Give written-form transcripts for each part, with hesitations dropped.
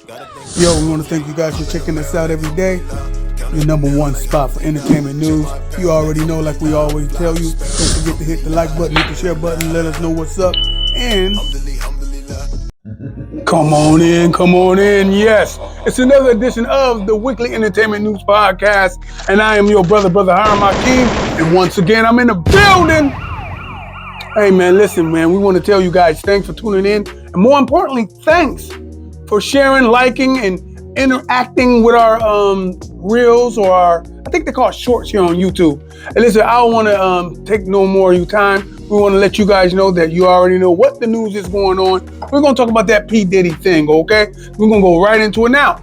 Yo, we want to thank you guys for checking us out every day. Your number one spot for entertainment news. You already know, like we always tell you, don't forget to hit the like button, hit the share button, let us know what's up. And come on in. Yes, it's another edition of the Weekly Entertainment News Podcast. And I am your brother Hiram Hakeem. And once again, I'm in the building. Hey, man, listen, man, we want to tell you guys thanks for tuning in. And more importantly, thanks for sharing, liking, and interacting with our reels or our, I think they call it shorts here on YouTube. And listen, I don't want to take no more of your time. We want to let you guys know that you already know what the news is going on. We're going to talk about that P-Diddy thing, okay? We're going to go right into it now.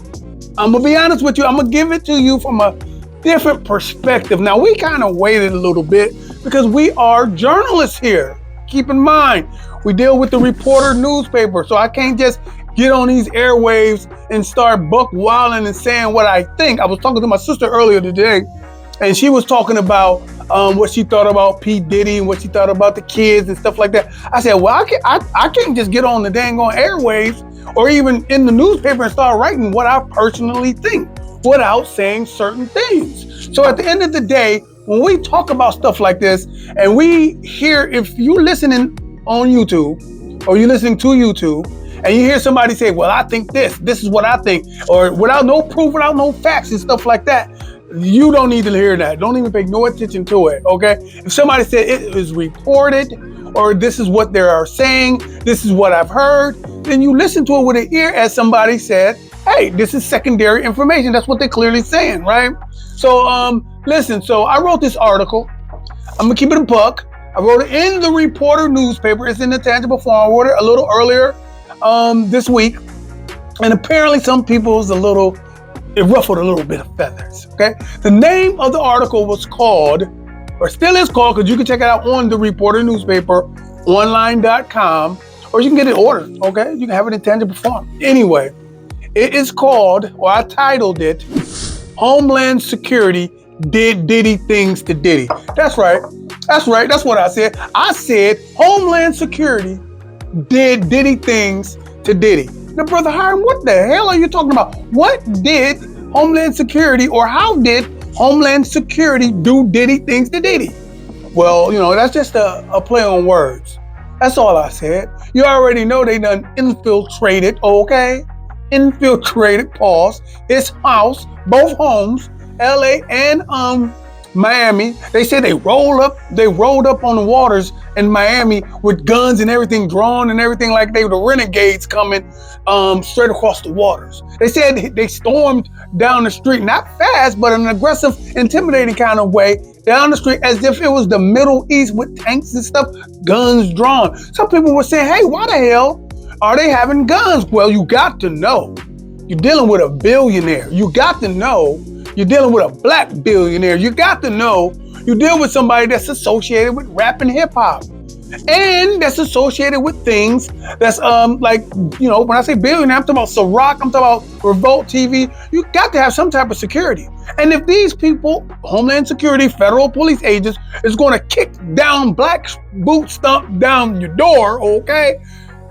I'm going to be honest with you. I'm going to give it to you from a different perspective. Now, we kind of waited a little bit because we are journalists here. Keep in mind, we deal with the reporter newspaper, so I can't just get on these airwaves and start buck wilding and saying what I think. I was talking to my sister earlier today, and she was talking about what she thought about P-Diddy and what she thought about the kids and stuff like that. I said, well, I can't just get on the dang on airwaves or even in the newspaper and start writing what I personally think without saying certain things. So at the end of the day, when we talk about stuff like this and we hear, if you're listening on YouTube or you're listening to YouTube, and you hear somebody say, well, I think this is what I think, or without no proof, without no facts and stuff like that, you don't need to hear that. Don't even pay no attention to it, okay? If somebody said it is reported, or this is what they are saying, this is what I've heard, then you listen to it with an ear as somebody said, hey, this is secondary information. That's what they're clearly saying, right? So, listen, so I wrote this article. I'm gonna keep it a buck. I wrote it in the Reporter newspaper. It's in the tangible form. I wrote it a little earlier this week, and apparently some people's it ruffled a little bit of feathers, okay? The name of the article was called, or still is called, because you can check it out on the Reporter newspaper, online.com, or you can get it ordered, okay? You can have it in tangible form. Anyway, it is called, or I titled it, Homeland Security Did Diddy Things to Diddy. That's right. That's what I said. I said Homeland Security did Diddy things to Diddy. Now, Brother Hiram, what the hell are you talking about? What did Homeland Security, or how did Homeland Security do Diddy things to Diddy? Well, that's just a play on words. That's all I said. You already know they done infiltrated, okay? Infiltrated, pause, his house, both homes, LA and Miami. They said they rolled up on the waters in Miami with guns and everything drawn and everything, like they were the renegades coming straight across the waters. They said they stormed down the street, not fast, but in an aggressive, intimidating kind of way, down the street as if it was the Middle East with tanks and stuff, guns drawn. Some people were saying, hey, why the hell are they having guns? Well, you got to know, you're dealing with a billionaire. You got to know you're dealing with a black billionaire. You got to know you deal with somebody that's associated with rap and hip hop, and that's associated with things that's like, when I say billionaire, I'm talking about Ciroc, I'm talking about Revolt TV. You got to have some type of security. And if these people, Homeland Security, federal police agents, is going to kick down black boot stomp down your door, okay?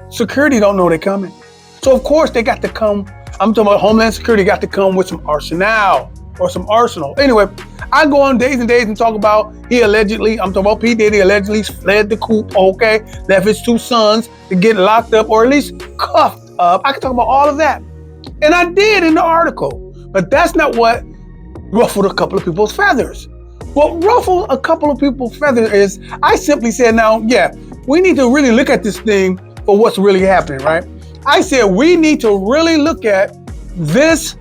Security don't know they're coming. So of course they got to come. I'm talking about Homeland Security got to come with some arsenal. Anyway, I go on days and days and talk about I'm talking about P-Diddy allegedly fled the coop, okay? Left his two sons to get locked up or at least cuffed up. I can talk about all of that. And I did in the article. But that's not what ruffled a couple of people's feathers. What ruffled a couple of people's feathers is I simply said, we need to really look at this thing for what's really happening, right? I said we need to really look at this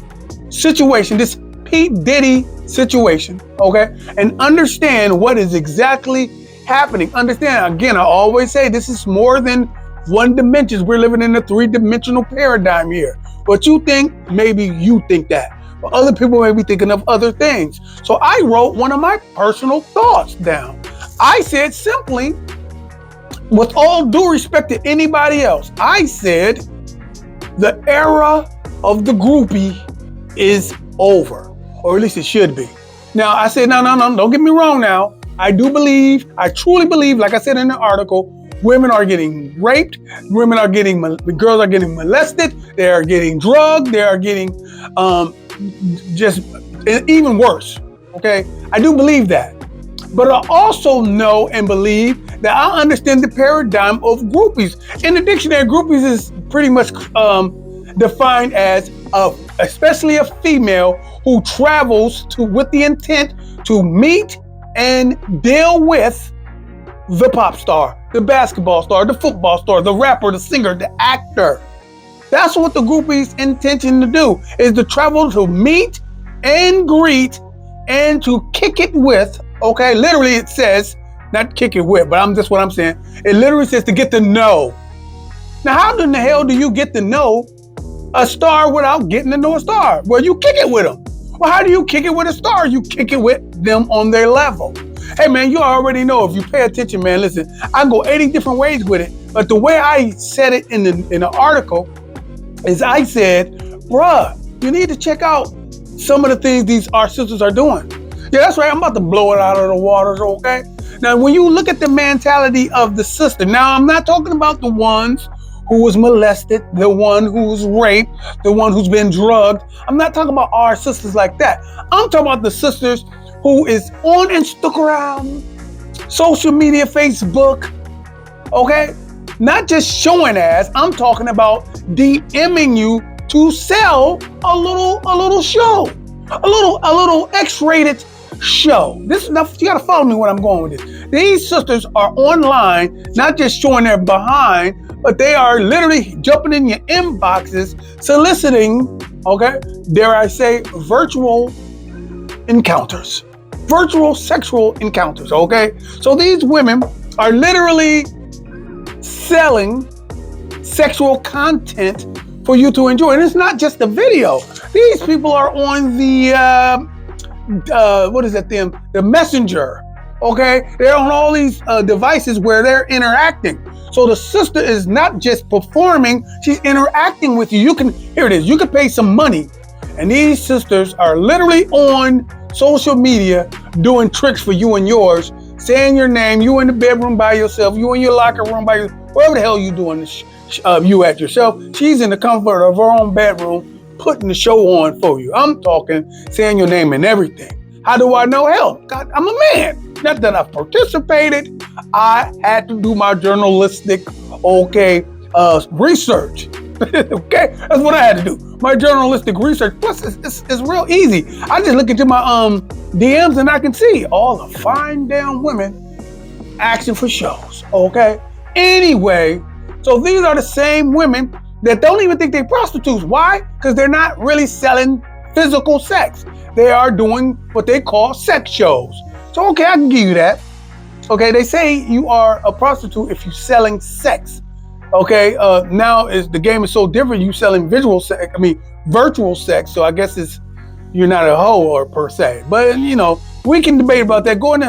situation, this P-Diddy situation, okay? And understand what is exactly happening. Understand, again, I always say this is more than one dimension. We're living in a three-dimensional paradigm here. What you think, maybe you think that. But other people may be thinking of other things. So I wrote one of my personal thoughts down. I said simply, with all due respect to anybody else, I said the era of the groupie is over. Or at least it should be. Now, I said, no, don't get me wrong now. I truly believe, like I said in the article, Women are getting raped. Girls are getting molested. They are getting drugged. They are getting just even worse. Okay, I do believe that. But I also know and believe that I understand the paradigm of groupies. In the dictionary, groupies is pretty much defined as especially a female who travels with the intent to meet and deal with the pop star, the basketball star, the football star, the rapper, the singer, the actor. That's what the groupie's intention to do, is to travel to meet and greet and to kick it with. Okay, literally it says, not kick it with, but that's what I'm saying. It literally says to get to know. Now, how in the hell do you get to know a star without getting to know a star? Well, you kick it with them. Well, how do you kick it with a star? You kick it with them on their level. Hey, man, you already know, if you pay attention, man, listen, I go 80 different ways with it. But the way I said it in the article is I said, bruh, you need to check out some of the things our sisters are doing. Yeah, that's right. I'm about to blow it out of the waters, okay? Now, when you look at the mentality of the sister, now I'm not talking about the ones who was molested, the one who's raped, the one who's been drugged. I'm not talking about our sisters like that. I'm talking about the sisters who is on Instagram, social media, Facebook, okay? Not just showing ass. I'm talking about DMing you to sell a little show, a little X-rated show. You gotta follow me when I'm going with this. These sisters are online, not just showing their behind, but they are literally jumping in your inboxes, soliciting, okay, dare I say, virtual encounters, virtual sexual encounters, okay? So these women are literally selling sexual content for you to enjoy. And it's not just a video. These people are on the the messenger, okay? They're on all these devices where they're interacting. So the sister is not just performing, she's interacting with you. Here it is, you can pay some money. And these sisters are literally on social media doing tricks for you and yours, saying your name, you in the bedroom by yourself, you in your locker room by yourself, wherever the hell you doing this, you at yourself. She's in the comfort of her own bedroom, putting the show on for you. I'm talking, saying your name and everything. How do I know? Hell, God, I'm a man. Not that I've participated. I had to do my journalistic, research. Okay, that's what I had to do. My journalistic research. Plus, it's real easy. I just look into my DMs and I can see all the fine damn women asking for shows. Okay. Anyway, so these are the same women that don't even think they're prostitutes. Why? Because they're not really selling physical sex. They are doing what they call sex shows. So, okay, I can give you that. Okay, they say you are a prostitute if you're selling sex. Okay, now the game is so different. You selling virtual sex. So I guess you're not a hoe or per se. But we can debate about that. Go in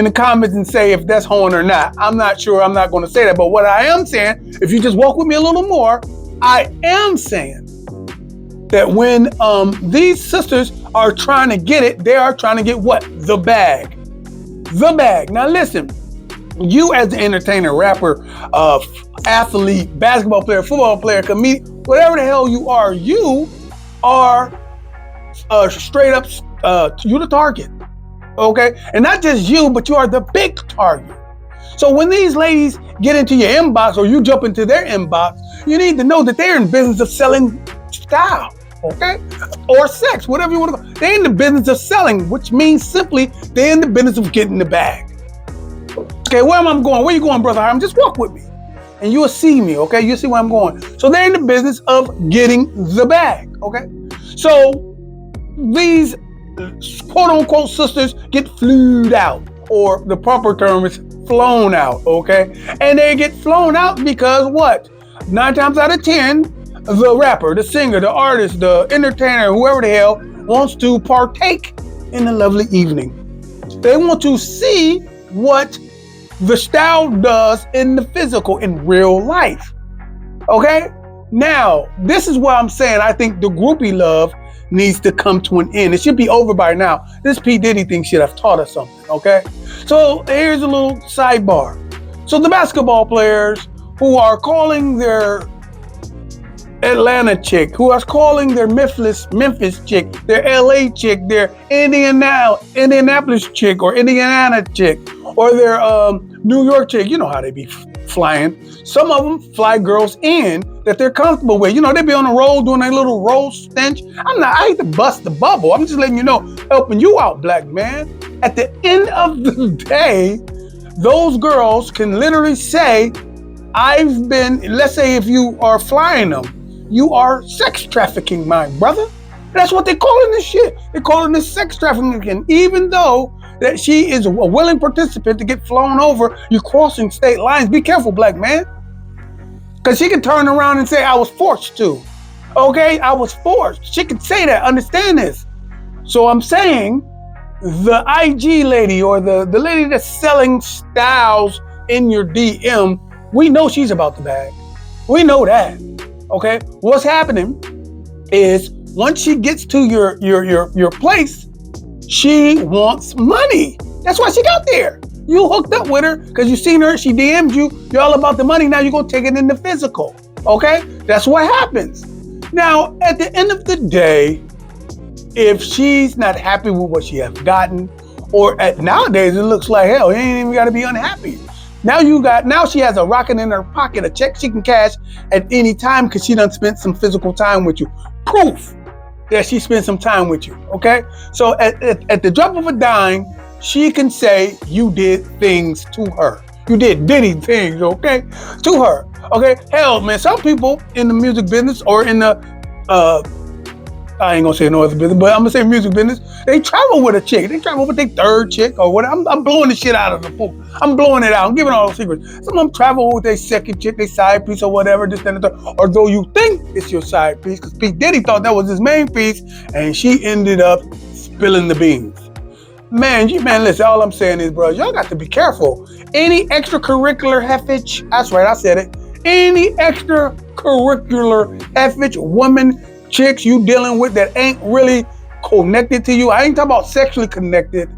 the comments and say if that's hoeing or not. I'm not sure. I'm not going to say that. But what I am saying, if you just walk with me a little more, I am saying that when these sisters are trying to get it, they are trying to get what? The bag. The bag. Now listen, you as an entertainer, rapper, athlete, basketball player, football player, comedian, whatever the hell you are straight up, you the target. Okay? And not just you, but you are the big target. So when these ladies get into your inbox or you jump into their inbox, you need to know that they're in business of selling style, okay? Or sex, whatever you want to go. They're in the business of selling, which means simply they're in the business of getting the bag. Okay, where am I going? Where you going, Brother Hiram? Just walk with me and you'll see me, okay? You'll see where I'm going. So they're in the business of getting the bag, okay? So these quote unquote sisters get flued out, or the proper term is flown out, okay? And they get flown out because what? 9 times out of 10, the rapper, the singer, the artist, the entertainer, whoever the hell wants to partake in a lovely evening. They want to see what the style does in the physical, in real life, okay? Now, this is what I'm saying. I think the groupie love needs to come to an end. It should be over by now. This P-Diddy thing should have taught us something, okay? So here's a little sidebar. So the basketball players who are calling their Atlanta chick, who are calling their Memphis chick, their LA chick, their Indianapolis chick or Indiana chick, or their New York chick, you know how they be flying. Some of them fly girls in that they're comfortable with. You know, they be on the road doing their little road stench. I hate to bust the bubble. I'm just letting you know, helping you out, black man. At the end of the day, those girls can literally say, I've been, let's say if you are flying them, you are sex trafficking, my brother. That's what they're calling this shit. They're calling this sex trafficking. And even though that she is a willing participant to get flown over, you're crossing state lines. Be careful, black man. Because she can turn around and say, I was forced to. Okay, I was forced. She can say that, understand this. So I'm saying the IG lady or the lady that's selling styles in your DM, we know she's about the bag. We know that. Okay, what's happening is once she gets to your place, she wants money. That's why she got there. You hooked up with her because you seen her, she DM'd you, you're all about the money, now you're gonna take it in the physical. Okay, that's what happens. Now, at the end of the day, if she's not happy with what she has gotten, or nowadays it looks like hell, you ain't even gotta be unhappy. Now she has a rocket in her pocket, a check she can cash at any time because she done spent some physical time with you. Proof that she spent some time with you, okay? So at the drop of a dime, she can say you did things to her. You did Diddy things, okay? To her, okay? Hell, man, some people in the music business or in the, I ain't gonna say no other business, but I'm gonna say music business. They travel with a chick. They travel with their third chick or whatever. I'm blowing the shit out of the pool. I'm blowing it out. I'm giving all those secrets. Some of them travel with their second chick, their side piece or whatever, this, that, and the third. Or though you think it's your side piece, because P-Diddy thought that was his main piece, and she ended up spilling the beans. Man, listen, all I'm saying is, bro, y'all got to be careful. Any extracurricular heffage, that's right, I said it. Any extracurricular heffage, woman, chicks you dealing with that ain't really connected to you, I ain't talking about sexually connected,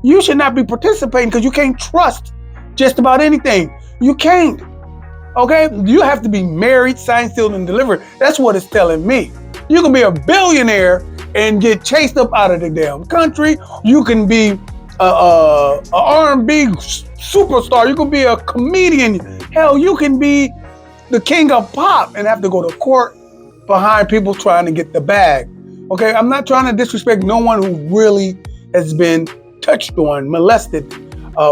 you should not be participating because you can't trust just about anything. You can't, okay? You have to be married, signed, sealed, and delivered. That's what it's telling me. You can be a billionaire and get chased up out of the damn country. You can be a R&B superstar. You can be a comedian. Hell, you can be the king of pop and have to go to court behind people trying to get the bag. Okay, I'm not trying to disrespect no one who really has been touched on, molested,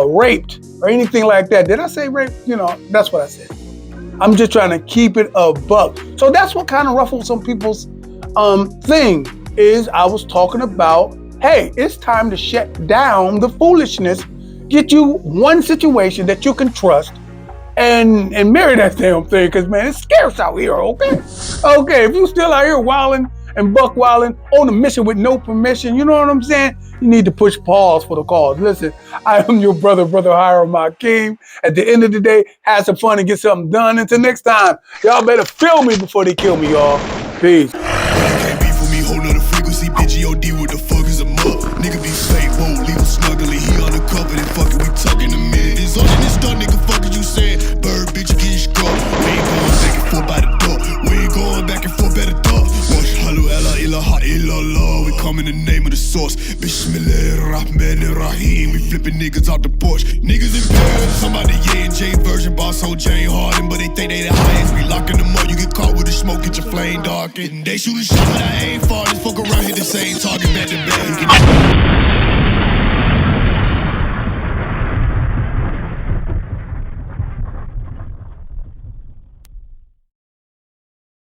raped, or anything like that. Did I say rape? You know, that's what I said. I'm just trying to keep it a buck. So that's what kind of ruffled some people's thing is I was talking about, hey, it's time to shut down the foolishness, get you one situation that you can trust, and marry that damn thing, because, man, it's scarce out here, okay? Okay, if you still out here wilding and buck wilding on a mission with no permission, you know what I'm saying? You need to push pause for the cause. Listen, I am your brother Hiram Hakeem. At the end of the day, have some fun and get something done. Until next time, y'all better feel me before they kill me, y'all. Peace. Can't beef with me, whole nother frequency, bitch, OD, what the fuck is a mug? Nigga be fake, won't leave him snuggling, he undercover, then fucking we talking a minute. It's all in this stuff, nigga, fuck is you saying? Bird, bitch, get scarred. We ain't going back and forth by the door. We ain't going back and forth by the door. Wash, halu, ella, ilaha, illallah. We come in the name of the source. Bismillahirrahmanirrahim. We flipping niggas out the Porsche. Niggas in Paris, somebody J&J version, boss whole Jane Harden, but they think they the highest. We locking them up, you get caught with the smoke, get your flame darkened. They shoot a shot, but I ain't far. Just fuck around, hit the same target, back to back.